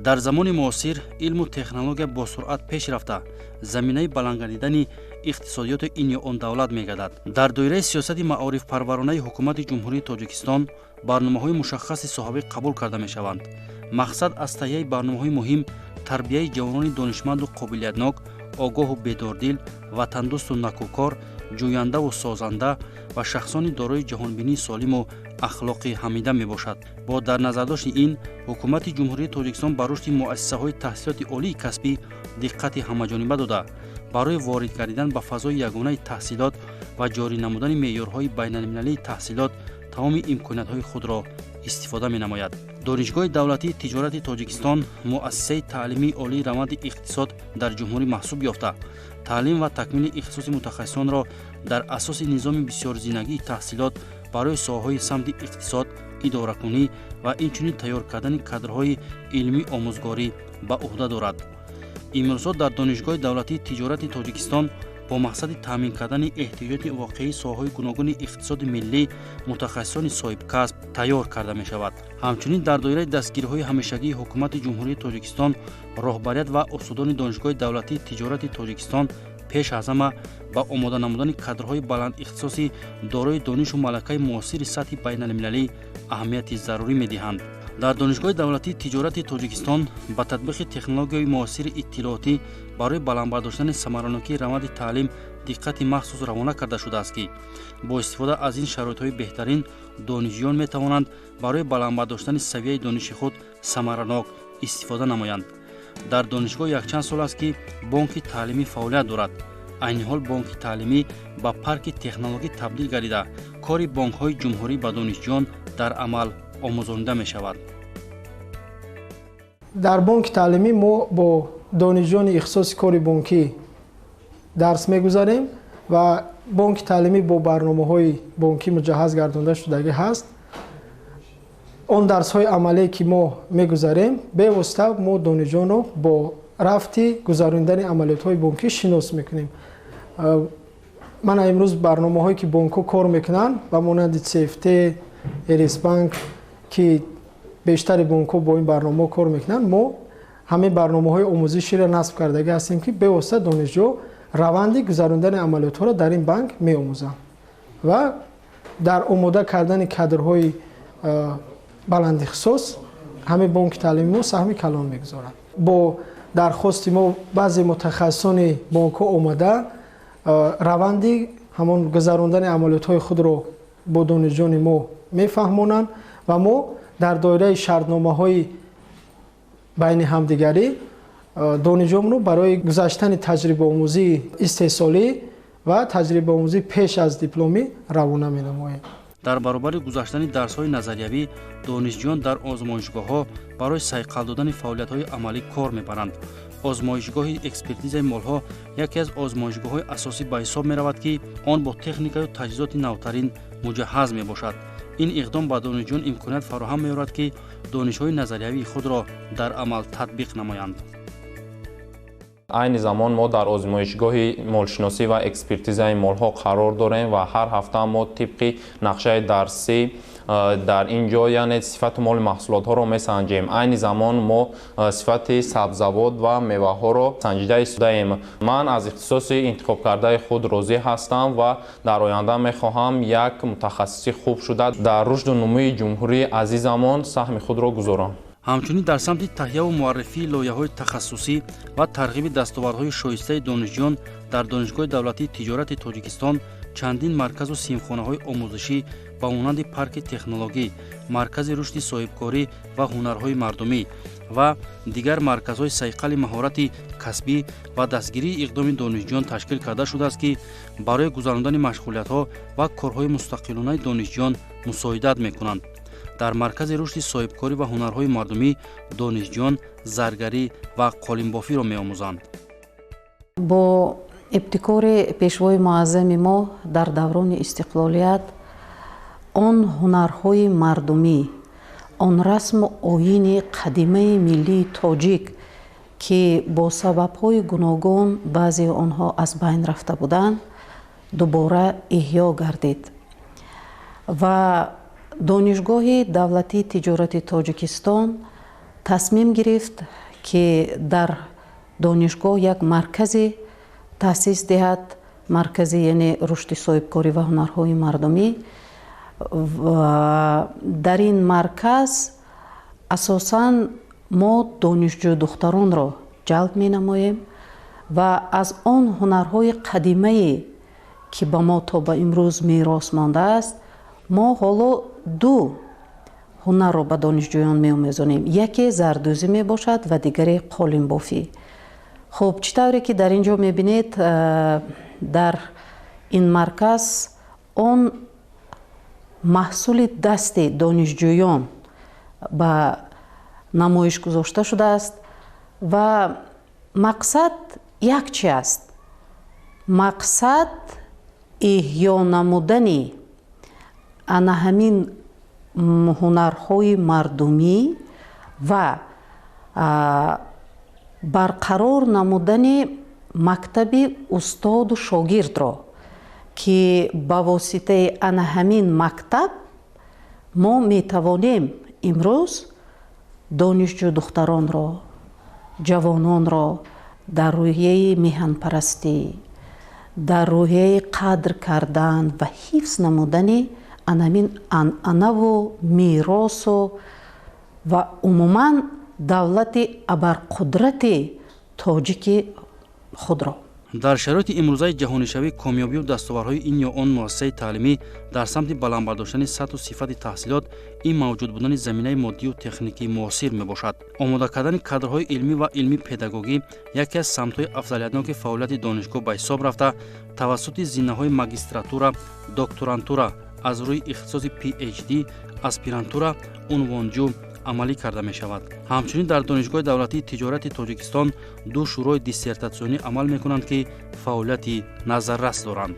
дар замони муосир илму технология бо суръат пеш рафта заминаи баландгардидани иқтисодиёти ин ё он давлат мегардад. дар доираи сиёсати маорифпарваронаи ҳукумати ҷумҳурии тоҷикистон барномаҳои мушаххаси соҳавӣ қабул карда мешаванд. мақсад аз таҳияи барномаҳои муҳим тарбияи ҷавонони донишманду қобилиятнок, огоҳу бедордил, ватандӯсту накӯкор, ҷӯяндаву созанда ва шахсони дорои ҷаҳонбинии солиму ахлоқи ҳамида мебошад. бо дар назардошти ин ҳукумати ҷумҳурии тоҷикистон ба рушди муассисаҳои таҳсилоти олии касбӣ диққати ҳамаҷониба дода барои ворид гардидан ба фазои ягонаи таҳсилот ва ҷорӣ намудани меъёрҳои байналмилалии таҳсилот тамоми имкониятҳои худро истифода менамояд. донишгоҳи давлатии тиҷорати тоҷикистон муассисаи таълимии олии раванди иқтисод дар ҷумҳурӣ маҳсуб ёфта таълим ва такмили ихтисоси мутахассисонро дар асоси низоми бисёрзинагии таҳсилот барои соҳаҳои самти иқтисод, идоракунӣ ва инчунин тайёр кардани кадрҳои илмӣ омӯзгорӣ ба уҳда дорад. имрӯзҳо дар донишгоҳи давлатии тиҷорати тоҷикистон бо мақсади таъмин кардани эҳтиёҷоти воқеии соҳаҳои гуногуни иқтисоди миллӣ мутахассисони соҳибкасб тайёр карда мешавад. ҳамчунин дар доираи дастгириҳои ҳамешагии ҳукумати ҷумҳурии тоҷикистон роҳбарият ва устудони донишгоҳи давлатии тиҷорати тоҷикистон пеш аз ҳама ба омода намудани кадрҳои баландихтисосӣ дорои донишу малакаи муосири сатҳи байналмилалӣ аҳамияти зарурӣ медиҳанд. дар донишгоҳи давлатии тиҷорати тоҷикистон ба татбиқи технологияҳои муосири иттилоотӣ барои баландбардоштани самаранокии раванди таълим диққати махсус равона карда шудааст ки бо истифода аз ин шароитҳои беҳтарин донишҷӯён метавонанд барои баландбардоштани савияи дониши худ самаранок истифода намоянд. дар донишгоҳ якчанд сол аст ки бонки таълимӣ фаъолият дорад. айни ҳол бонки таълимӣ ба парки технологӣ табдил гардида кори бонкҳои ҷумҳурӣ ба донишҷӯён дар амал омӯзонида мешавад. дар бонки таълимӣ мо бо донишҷӯёни ихтисоси кори бонкӣ дарс мегузарем ва бонки таълимӣ бо барномаҳои бонкӣ муҷаҳҳаз гардонда шудагӣ ҳаст. он дарсҳои амалие ки мо мегузарем бевосита мо донишҷӯёнро бо рафти гузарондани амалиётҳои бонкӣ шинос мекунем. мана имрӯз барномаҳое ки бонкҳо кор мекунанд ба монанди CFT, Эрисбанк ки бештари бонкҳо бо ин барномаҳо кор мекунанд, мо ҳамин барномаҳои омӯзиширо насб кардагӣ ҳастем ки бевосита донишҷӯ раванди гузарондани амалиётҳоро дар ин банк меомӯзанд ва дар омода кардани кадрҳои баландихтисос ҳамин бонки таълимӣ мо саҳми калон мегузорад. бо дархости мо баъзе мутахассисони бонкҳо омада раванди ҳамон гузарондани амалиётҳои худро бо донишҷӯёни мо мефаҳмонанд ва мо дар доираи шартномаҳои байни ҳамдигарӣ донишҷӯёнро барои гузаштани таҷрибаомӯзии истеҳсолӣ ва таҷрибаомӯзии пеш аз дипломӣ равона менамоем. дар баробари гузаштани дарсҳои назариявӣ донишҷӯён дар озмоишгоҳҳо барои сайқал додани фаъолиятҳои амалӣ кор мебаранд. озмоишгоҳи экспертизаи молҳо яке аз озмоишгоҳҳои асосӣ ба ҳисоб меравад ки он бо техникаю таҷҳизоти навтарин муҷаҳҳаз мебошад. ин иқдом ба донишҷӯён имконият фароҳам меорад ки донишҳои назариявии худро дар амал татбиқ намоянд. айни замон мо дар озмоишгоҳи молшиносӣ ва экспертизаи молҳо қарор дорем ва ҳар ҳафта мо тибқи нақшаи дарсӣ дар ин ҷо яъне сифати моли маҳсулотҳоро месанҷем. айни замон мо сифати сабзавот ва меваҳоро санҷида истодаем. ман аз ихтисоси интихобкардаи худ розӣ ҳастам ва дар оянда мехоҳам як мутахассиси хуб шуда дар рушду нумӯи ҷумҳурии азизамон саҳми худро гузорам. ҳамчунин дар самти таҳияву муаррифии лоиҳаҳои тахассусӣ ва тарғиби дастовардҳои шоистаи донишҷӯён дар донишгоҳи давлатии тиҷорати тоҷикистон чандин марказу симхонаҳои омӯзишӣ ба монанди парки технологӣ, маркази рушди соҳибкорӣ ва ҳунарҳои мардумӣ ва дигар марказҳои сайқали маҳорати касбӣ ва дастгирии иқдоми донишҷӯён ташкил карда шудааст ки барои гузарондани машғулиятҳо ва корҳои мустақилонаи донишҷӯён мусоидат мекунанд. дар маркази рушди соҳибкорӣ ва ҳунарҳои мардумӣ донишҷӯён заргарӣ ва қолинбофиро меомӯзанд. бо ибтикори пешвои муаззами мо дар даврони истиқлолият он ҳунарҳои мардумӣ, он расму оини қадимаи миллии тоҷик ки бо сабабҳои гуногун баъзеи онҳо аз байн рафта буданд дубора иҳьё гардид ва донишгоҳи давлатии тиҷорати тоҷикистон тасмим гирифт ки дар донишгоҳ як марказе таъсис диҳад, маркази яъне рушди соҳибкорӣ ва ҳунарҳои мардумӣ. Дар ин марказ асосан мо донишҷӯ духтаронро ҷалб менамоем ва аз он ҳунарҳои қадимае ки ба мо то ба имрӯз мерос мондааст, мо ҳоло ду ҳунарро ба донишҷӯён меомӯзонем. яке зардӯзӣ мебошад ва дигаре қолинбофӣ. хуб, чӣ тавре ки дар ин ҷо мебинед, дар ин марказ он маҳсули дасти донишҷӯён ба намоиш гузошта шудааст ва мақсад як чӣ аст? мақсад иҳьё намудани ана ҳамин ҳунарҳои мардумӣ ва барқарор намудани мактаби устоду шогирдро ки ба воситаи ана ҳамин мактаб мо метавонем имрӯз донишҷӯ духтаронро, ҷавононро дар рӯҳияи меҳанпарастӣ, дар рӯҳияи қадр кардан ва ҳифз намудани анамин анъанаву меросу ва умуман давлати абарқудрати тоҷики худро. дар шароити имрӯзаи ҷаҳонишавӣ комёбию дастоварҳои ин ё он муассисаи таълимӣ дар самти баландбардоштани сатҳу сифати таҳсилот ин мавҷуд будани заминаи моддию техникии муосир мебошад. омода кардани кадрҳои илмӣ ва илми педагогӣ яке аз самтҳои афзалиятноки фаъолияти донишгоҳ ба ҳисоб рафта, тавассути зинаҳои магистратура, докторантура аз рӯи ихтисоси PhD, аспирантура, унвонҷӯ амалӣ карда мешавад. ҳамчунин дар донишгоҳи давлатии тиҷорати Тоҷикистон ду шӯрои диссертатсионӣ амал мекунанд ки фаъолияти назаррас доранд.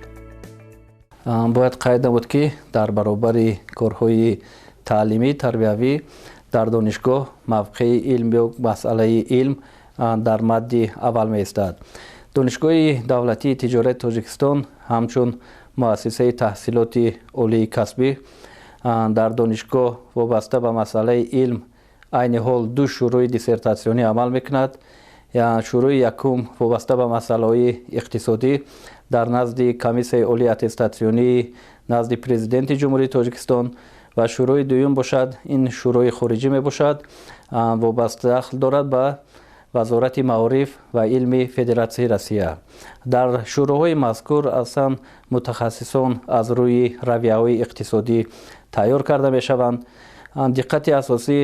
бояд қайд намуд ки дар баробари корҳои таълимӣ тарбиявӣ дар донишгоҳ мавқеи илм ё масъалаи илм дар мадди аввал меистад. донишгоҳи давлатии тиҷорати Тоҷикистон ҳамчун муассисаи таҳсилоти олии касбӣ дар донишгоҳ вобаста ба масъалаи илм айни ҳол ду шӯрои диссертатсионӣ амал мекунад. шӯрои якум вобаста ба масъалаҳои иқтисодӣ дар назди комиссияи олии аттестатсионӣ назди президенти ҷумҳурии Тоҷикистон ва шӯрои дуюм бошад, ин шӯрои хориҷӣ мебошад, вобаста дахл дорад ба вазорати маориф ва илми Федератсияи Россия. дар шӯроҳои мазкур асан мутахассисон аз рӯи равияҳои иқтисодӣ тайёр карда мешаванд. диққати асосӣ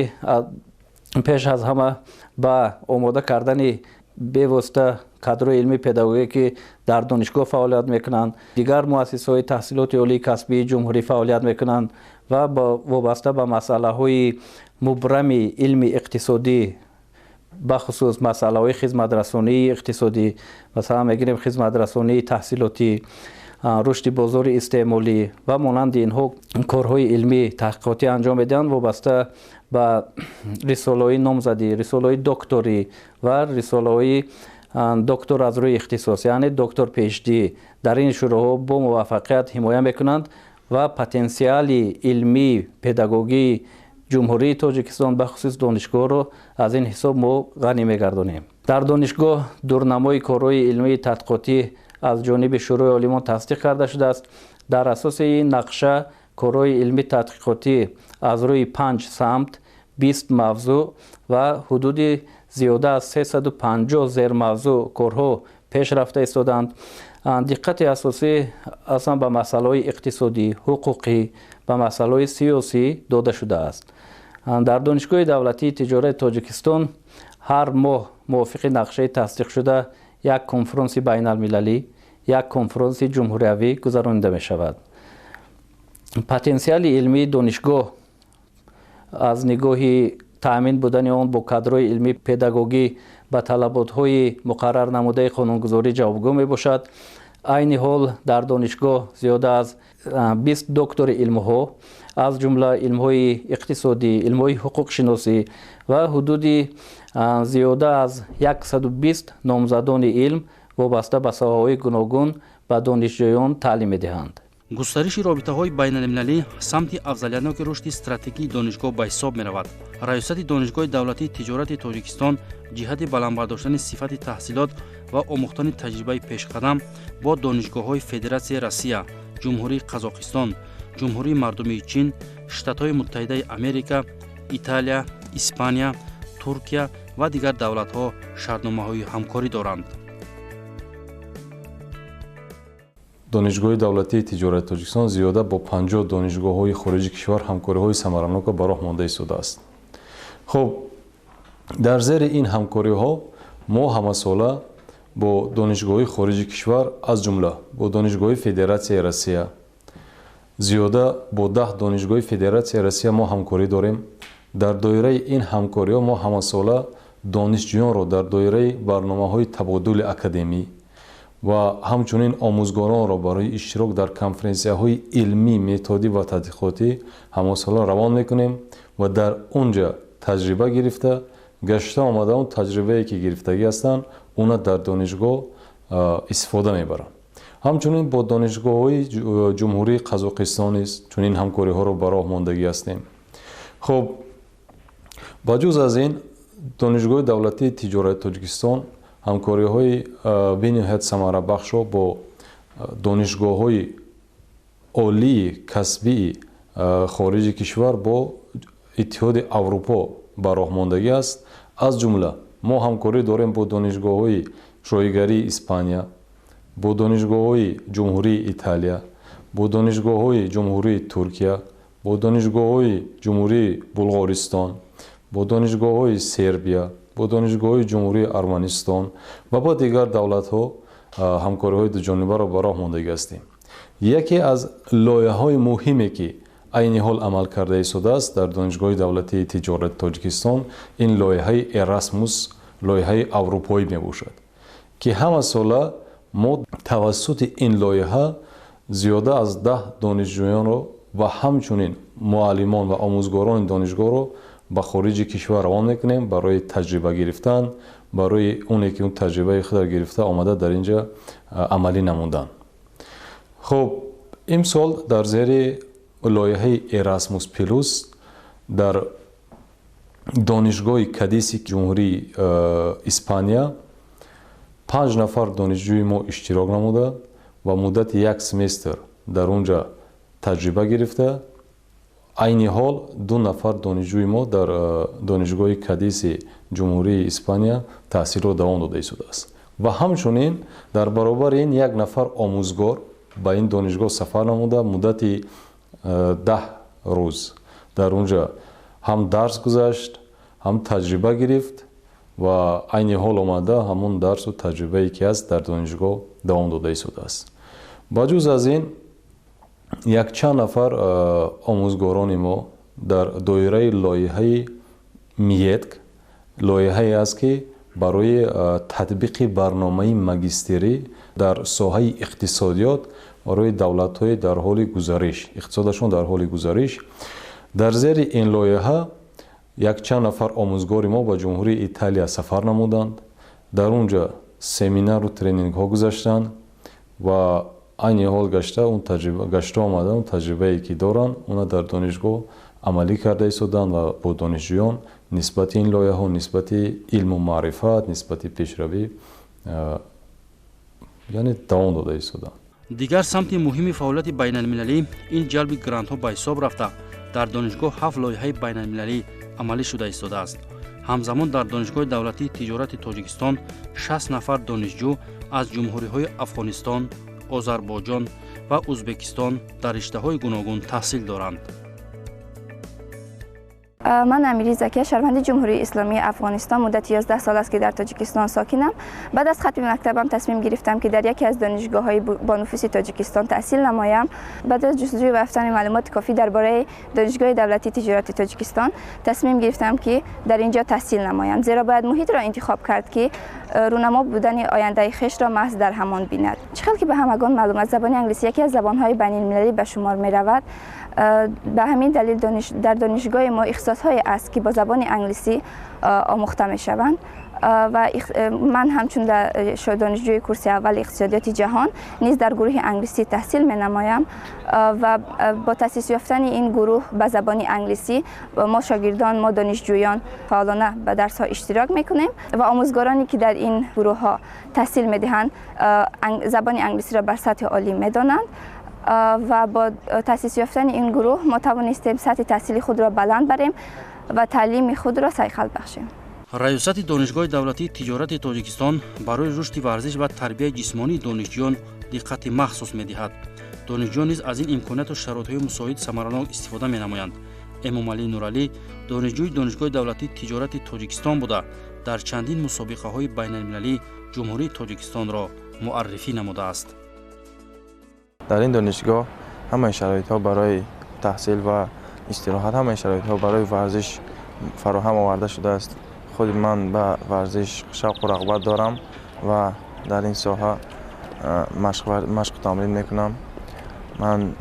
пеш аз ҳама ба омода кардани бевосита кадрҳои илми педагогие ки дар донишгоҳ фаъолият мекунанд, дигар муассисаҳои таҳсилоти олии касбии ҷумҳурӣ фаъолият мекунанд ва вобаста ба масъалаҳои мубрами илми иқтисодӣ, бахусус масъалаҳои хизматрасонии иқтисодӣ, масалан мегирем хизматрасонии таҳсилотӣ, рушди бозори истеъмолӣ ва монанди инҳо корҳои илмӣ таҳқиқотӣ анҷом медиҳанд вобаста ба рисолаҳои номзадӣ, рисолаҳои докторӣ ва рисолаҳои доктор аз рӯи ихтисос, яъне доктор PhD. дар ин шӯроҳо бо муваффақият ҳимоя мекунанд ва потенсиали илмӣ педагогии ҷумҳурии Тоҷикистон бахусус донишгоҳро аз ин ҳисоб мо ғанӣ мегардонем. дар донишгоҳ дурнамои корҳои илмии тадқиқотӣ аз ҷониби шӯрои олимон тасдиқ карда шудааст. дар асоси ин нақша корҳои илмии тадқиқотӣ аз рӯи 5 самт, 20 мавзӯъ ва ҳудуди зиёда аз 350 зермавзӯъ корҳо пеш рафта истоданд. диққати асосӣ аслан ба масъалаҳои иқтисодӣ, ҳуқуқӣ, ба масъалаҳои сиёсӣ дода шудааст. дар донишгоҳи давлатии тиҷорати Тоҷикистон ҳар моҳ мувофиқи нақшаи тасдиқшуда як конфронси байналмилалӣ, як конфронси ҷумҳуриявӣ гузаронида мешавад. потенсиали илмии донишгоҳ аз нигоҳи таъмин будани он бо кадрҳои илмии педагогӣ ба талаботҳои муқаррар намудаи қонунгузорӣ ҷавобгӯ мебошад. айни ҳол дар донишгоҳ зиёда аз 20 доктори илмҳо аз ҷумла илмҳои иқтисодӣ, илмҳои ҳуқуқшиносӣ ва ҳудуди зиёда аз 120 номзадони илм вобаста ба соҳаҳои гуногун ба донишҷӯён таълим медиҳанд. густариши робитаҳои байналмилалӣ самти афзалиятноки рушди стратегии донишгоҳ ба ҳисоб меравад. раёсати донишгоҳи давлатии тиҷорати тоҷикистон ҷиҳати баландбардоштани сифати таҳсилот ва омӯхтани таҷрибаи пешқадам бо донишгоҳҳои Федератсияи Россия, Ҷумҳурии Қазоқистон, Ҷумҳурии Мардумии Чин, Штатҳои Муттаҳидаи Америка, Италия, Испания, Туркия ва дигар давлатҳо шартномаҳои ҳамкорӣ доранд. донишгоҳи давлатии тиҷорати тоҷикистон зиёда бо 50 донишгоҳҳои хориҷи кишвар ҳамкориҳои самаранока ба роҳ монда истодааст. хуб, дар зери ин ҳамкориҳо мо ҳамасола бо донишгоҳҳои хориҷи кишвар аз ҷумла бо донишгоҳи Федератсияи Россия зиёда бо 10 донишгоҳи Федератсияи Россия мо ҳамкорӣ дорем. дар доираи ин ҳамкориҳо мо ҳамасола донишҷӯёнро дар доираи барномаҳои табодули академӣ ва ҳамчунин омӯзгоронро барои иштирок дар конференсияҳои илмӣ, методӣ ва тадқиқотӣ ҳамасола равон мекунем ва дар онҷа таҷриба гирифта, гашта омада он таҷрибае ки гирифтагӣ ҳастанд, уна дар донишгоҳ истифода мебаранд. ҳамчунин бо донишгоҳҳои ҷумҳурии Қазоқистон низ чунин ҳамкориҳоро ба роҳ мондагӣ ҳастем. хуб, ба ҷуз аз ин донишгоҳи давлатии тиҷорати Тоҷикистон ҳамкориҳои бениҳоят самарабахшро бо донишгоҳҳои олии касбии хориҷи кишвар бо иттиҳоди Аврупо ба роҳ мондагӣ аст. аз ҷумла мо ҳамкорӣ дорем бо донишгоҳҳои шоигарии Испания, бо донишгоҳҳои ҷумҳурии Италия, бо донишгоҳҳои ҷумҳурии Туркия, бо донишгоҳҳои ҷумҳурии Булғористон, бо донишгоҳҳои Сербия, бо донишгоҳҳои ҷумҳурии Арманистон ва бо дигар давлатҳо ҳамкориҳои дуҷонибаро ба роҳ мондагӣ ҳастем. яке аз лоиҳаҳои муҳиме ки айни ҳол амал карда истодааст дар донишгоҳи давлатии тиҷорати Тоҷикистон, ин лоиҳаи Erasmus, лоиҳаи аврупоӣ мебошад ки ҳама сола мо тавассути ин лоиҳа зиёда аз 10 донишҷӯёнро ва ҳамчунин муаллимон ва омӯзгорони донишгоҳро ба хориҷи кишвар равон мекунем барои таҷриба гирифтан, барои оне ки он таҷрибаи худро гирифта омада дар инҷа амалӣ намудан. хуб, имсол дар зери лоиҳаи Erasmus Plus дар донишгоҳи Кадиси ҷумҳурии Испания 5 нафар донишҷӯи мо иштирок намуда ва муддати 1 семестр дар онҷа таҷриба гирифта. айни ҳол 2 нафар донишҷӯи мо дар донишгоҳи Кадиси ҷумҳурии Испания таҳсилро давом дода истодааст ва ҳамчунин дар баробари ин 1 нафар омӯзгор ба ин донишгоҳ сафар намуда муддати 10 рӯз дар онҷа ҳам дарс гузашт, ҳам таҷриба гирифт ва айни ҳол омада ҳамон дарсу таҷрибае ки аст дар донишгоҳ давом дода истодааст. ба ҷуз аз ин якчанд нафар омӯзгорони мо дар доираи лоиҳаи МИЕТК, лоиҳае аст ки барои татбиқи барномаи магистерӣ дар соҳаи иқтисодиёт барои давлатҳои дар ҳоли гузариш, иқтисодашон дар ҳоли гузариш. дар зери ин лоиҳа якчанд нафар омӯзгори мо ба ҷумҳурии Италия сафар намуданд, дар онҷа семинару тренингҳо гузаштанд ва айни ҳол гашта омада он таҷрибае ки доранд она дар донишгоҳ амалӣ карда истоданд ва бо донишҷӯён нисбати ин лоиҳаҳо, нисбати илму маърифат, нисбати пешравӣ яъне давом дода истоданд. дигар самти муҳими фаъолияти байналмилалӣ ин ҷалби грантҳо ба ҳисоб рафта дар донишгоҳ 7 лоиҳаи байналмилалӣ амалӣ шуда истодааст. ҳамзамон дар донишгоҳи давлатии тиҷорати Тоҷикистон 60 нафар донишҷӯ аз ҷумҳуриҳои Афғонистон, Озарбойҷон ва Ӯзбекистон дар риштаҳои гуногун таҳсил доранд. من امیری زکیه شهروند جمهوری اسلامی افغانستان مدت 11 سال است که در تاجیکستان ساکنم. بعد از ختم مکتبم تصمیم گرفتم که در یکی از دانشگاه‌های با نفوذ تاجیکستان تحصیل نمایم. بعد از جستجو و یافتن معلومات کافی درباره دانشگاه دولتی تجارت تاجیکستان تصمیم گرفتم که در اینجا تحصیل نمایم، زیرا باید محیط را انتخاب کرد که رونما بودن آینده خویش را محض در همان بیند. چقدر که به همگان معلوم است زبان انگلیسی یکی از زبان‌های بین‌المللی به شمار می‌رود. به همین دلیل در دانشگاه ما اختصاص‌های است که با زبان انگلیسی آموخته می‌شوند و من همچون دانشجوی کورس اول اقتصادیات جهان نیز در گروه انگلیسی تحصیل می نمایم و با تأسیس یافتن این گروه به زبان انگلیسی ما شاگردان، ما دانشجویان فعالانه به درس ها اشتراک می کنیم و آموزگارانی که در این گروه ها تحصیل می دهند زبان انگلیسی را بر سطح عالی می دانند و با تأسیس یافتن این گروه ما توانستیم سطح تحصیلی خود را بلند بریم و تعلیم خود را سیخل بخشیم. رئیست دانشگاه دولتی تجارت تاجیکستان برای رشد ورزش و تربیت جسمانی دانشجویان دقت مخصوص می‌دهد. دانشجویان نیز از این امکانات و شرایط‌های مساعد ثمراناک استفاده می‌نمایند. امامعلی نورعلی دانشجوی دانشگاه دولتی تجارت تاجیکستان بوده در چندین مسابقه‌های بین‌المللی جمهوری تاجیکستان را معرفی نموده است. در این دانشگاه همه شرایط‌ها برای تحصیل و استراحت، همه شرایط‌ها برای ورزش فراهم آورده شده است. خود من به ورزش شوق و رغبت دارم و در این ساحه مشق تمرین میکنم. من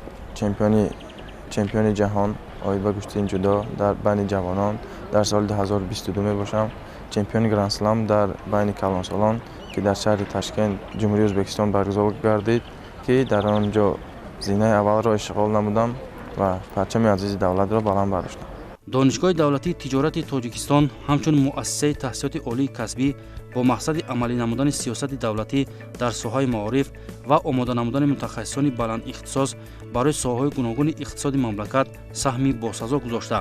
چمپیون جهان آید به گشتین جدا در بین جوانان در سال 2022 می باشم. چمپیون گرند اسلم در بین کلانسالان که در شهر تاشکند جمهوری ازبکستان برگزار گردید که در آنجا زینه اول را اشغال نمودم و پرچم عزیز دولت را بلند برداشتم. دانشگاه دولتی تجارت تاجیکستان همچون مؤسسه تحصیلات عالی کسبی با مقصد عملی نمودن سیاست دولتی در ساحه معارف و آماده نمودن متخصصان بلند اختصاص برای ساحه‌های گوناگون اقتصاد مملکت سهمی باسزا گذاشته،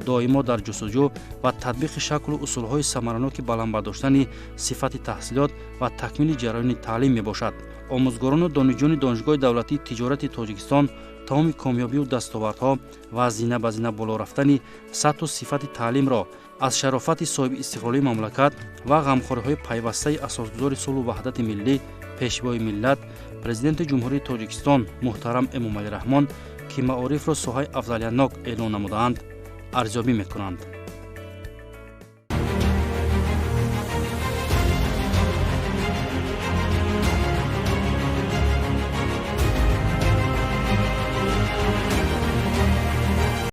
دائما در جستجو و تطبیق شکل و اصول‌های ثمراناک بلند برداشتن صفت تحصیلات و تکمیل جریان تعلیم میباشد. آموزگاران و دانشجویان دانشگاه دولتی تجارت تاجیکستان تمام کامیابی و دستاوردها و زینه به زینه بالا رفتن سطح و صفت تعلیم را از شرافت صاحب استقلالی مملکت و غمخوری‌های پیوسته اساسگذار صلح و وحدت ملی پیشوای ملت پرزیدنت جمهوری تاجیکستان محترم امامعلی رحمان که معارف را ساحه افضلیت‌ناک اعلان نمودند ارزیابی می‌کنند.